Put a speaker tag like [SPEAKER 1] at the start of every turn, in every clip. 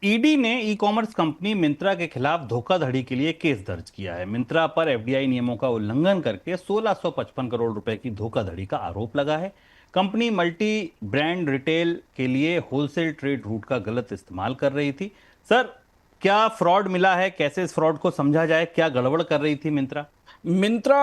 [SPEAKER 1] ED ने e commerce company Myntra के खिलाफ धोखाधड़ी के लिए केस दर्ज किया है। मिंत्रा पर एफडीआई नियमों का उल्लंघन करके 1655 करोड़ रुपए की धोखाधड़ी का आरोप लगा है। कंपनी मल्टी ब्रांड रिटेल के लिए होलसेल ट्रेड रूट का गलत इस्तेमाल कर रही थी। सर, क्या फ्रॉड मिला है? कैसे इस फ्रॉड को समझा जाए? क्या गड़बड़ कर रही थी मिंत्रा?
[SPEAKER 2] मिंत्रा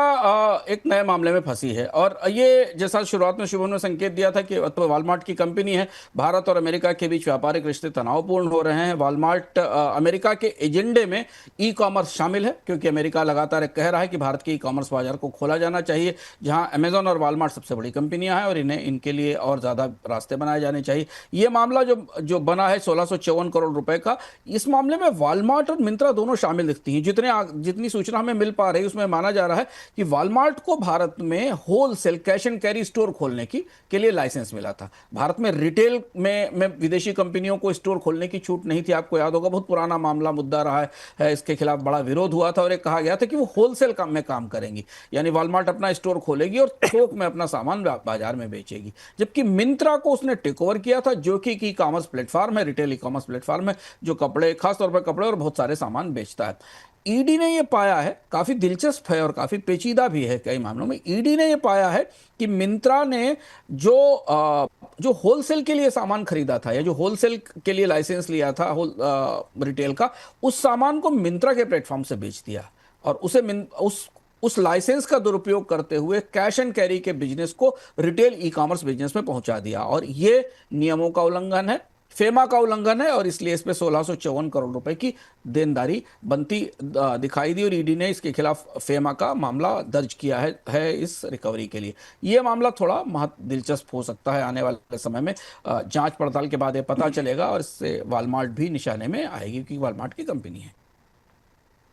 [SPEAKER 2] एक नए मामले में फंसी है और ये जैसा शुरुआत में शुभम ने संकेत दिया था कि तो वालमार्ट की कंपनी है। भारत और अमेरिका के बीच व्यापारिक रिश्ते तनावपूर्ण हो रहे हैं। वालमार्ट अमेरिका के एजेंडे में ई कॉमर्स शामिल है, क्योंकि अमेरिका लगातार कह रहा है कि भारत के ई कॉमर्स बाजार को खोला जाना चाहिए, जहां अमेजॉन और वालमार्ट सबसे बड़ी कंपनियां हैं और इन्हें इनके लिए और ज़्यादा रास्ते बनाए जाने चाहिए। ये मामला जो जो बना है 1654 करोड़ रुपए का, इस मामले में वालमार्ट और मिंत्रा दोनों शामिल दिखती हैं। जितनी सूचना हमें मिल पा रही है उसमें माना जा रहा है कि वालमार्ट को भारत में wholesale cash and carry store खोलने के लिए लाइसेंस मिला था। भारत में रिटेल में विदेशी कंपनियों को स्टोर खोलने की छूट नहीं थी। आपको याद होगा, बहुत पुराना मामला मुद्दा रहा है। इसके खिलाफ बड़ा विरोध हुआ था और एक कहा गया था कि वो होलसेल में काम करेंगी, यानी वालमार्ट अपना स्टोर खोलेगी और थोक में अपना सामान बाजार में बेचेगी। जबकि मिंत्रा को उसने टेक ओवर किया था, जो कि ई कॉमर्स प्लेटफॉर्म है, रिटेल ई कॉमर्स प्लेटफॉर्म है, जो कपड़े, खासतौर पर कपड़े और बहुत सारे सामान बेचता है। ईडी ने यह पाया है, काफी दिलचस्प है और काफी पेचीदा भी है कई मामलों में। ईडी ने यह पाया है कि मिंत्रा ने जो होलसेल के लिए सामान खरीदा था या जो होलसेल के लिए लाइसेंस लिया था रिटेल का, उस सामान को मिंत्रा के प्लेटफॉर्म से बेच दिया और उस लाइसेंस का दुरुपयोग करते हुए कैश एंड कैरी के बिजनेस को रिटेल ई कॉमर्स बिजनेस में पहुंचा दिया। और यह नियमों का उल्लंघन है, फेमा का उल्लंघन है, और इसलिए इस पे 1654 करोड़ रुपए की देनदारी बनती दिखाई दी और ईडी ने इसके खिलाफ फेमा का मामला दर्ज किया है इस रिकवरी के लिए। यह मामला थोड़ा दिलचस्प हो सकता है। आने वाले समय में जांच पड़ताल के बाद ये पता चलेगा और इससे वालमार्ट भी निशाने में आएगी, क्योंकि वालमार्ट की कंपनी है।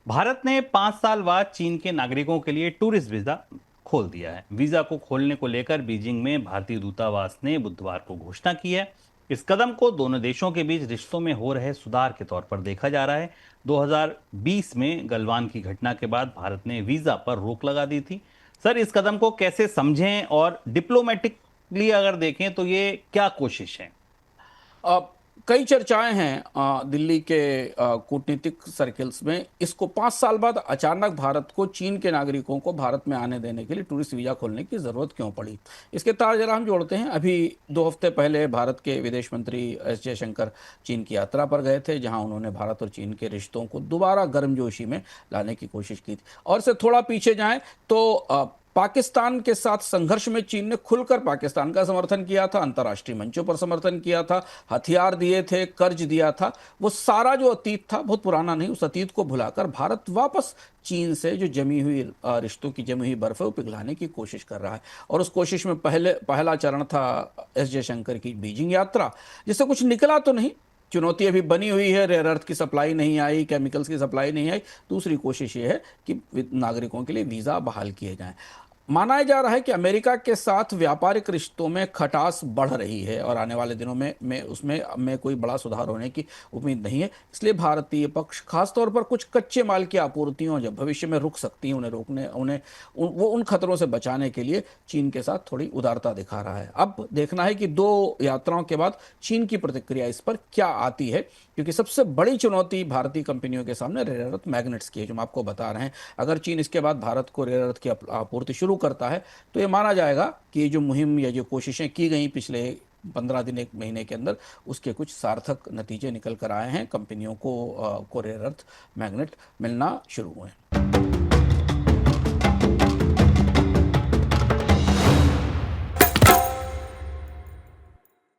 [SPEAKER 1] भारत ने 5 साल बाद चीन के नागरिकों के लिए टूरिस्ट वीजा खोल दिया है। वीजा को खोलने को लेकर बीजिंग में भारतीय दूतावास ने बुधवार को घोषणा की है। इस कदम को दोनों देशों के बीच रिश्तों में हो रहे सुधार के तौर पर देखा जा रहा है। 2020 में गलवान की घटना के बाद भारत ने वीजा पर रोक लगा दी थी। सर, इस कदम को कैसे समझें और डिप्लोमेटिकली अगर देखें तो ये क्या कोशिश है?
[SPEAKER 2] कई चर्चाएं हैं दिल्ली के कूटनीतिक सर्कल्स में। इसको 5 साल बाद अचानक भारत को चीन के नागरिकों को भारत में आने देने के लिए टूरिस्ट वीजा खोलने की जरूरत क्यों पड़ी, इसके तार जरा हम जोड़ते हैं। अभी 2 हफ्ते पहले भारत के विदेश मंत्री एस जयशंकर चीन की यात्रा पर गए थे, जहां उन्होंने भारत और चीन के रिश्तों को दोबारा गर्मजोशी में लाने की कोशिश की थी। और से थोड़ा पीछे जाएं तो पाकिस्तान के साथ संघर्ष में चीन ने खुलकर पाकिस्तान का समर्थन किया था, अंतर्राष्ट्रीय मंचों पर समर्थन किया था, हथियार दिए थे, कर्ज दिया था। वो सारा जो अतीत था, बहुत पुराना नहीं, उस अतीत को भुलाकर भारत वापस चीन से जो जमी हुई रिश्तों की जमी हुई बर्फ है वो पिघलाने की कोशिश कर रहा है। और उस कोशिश में पहला चरण था एस जयशंकर की बीजिंग यात्रा, जिससे कुछ निकला तो नहीं। चुनौती अभी बनी हुई है, रेयर अर्थ की सप्लाई नहीं आई, केमिकल्स की सप्लाई नहीं आई। दूसरी कोशिश ये है कि नागरिकों के लिए वीज़ा बहाल किए जाएं। माना जा रहा है कि अमेरिका के साथ व्यापारिक रिश्तों में खटास बढ़ रही है और आने वाले दिनों में उसमें कोई बड़ा सुधार होने की उम्मीद नहीं है। इसलिए भारतीय पक्ष खासतौर पर कुछ कच्चे माल की आपूर्तियों जो भविष्य में रुक सकती हैं, उन्हें रोकने उन खतरों से बचाने के लिए चीन के साथ थोड़ी उदारता दिखा रहा है। अब देखना है कि 2 यात्राओं के बाद चीन की प्रतिक्रिया इस पर क्या आती है, क्योंकि सबसे बड़ी चुनौती भारतीय कंपनियों के सामने रेयर अर्थ मैग्नेट्स की है, जो हम आपको बता रहे हैं। अगर चीन इसके बाद भारत को रेयर अर्थ की आपूर्ति शुरू करता है तो ये माना जाएगा कि ये जो मुहिम या जो कोशिशें की गई पिछले 15 दिन, 1 महीने के अंदर, उसके कुछ सार्थक नतीजे निकल कर आए हैं। कंपनियों को रेयर अर्थ मैग्नेट मिलना शुरू हुए हैं।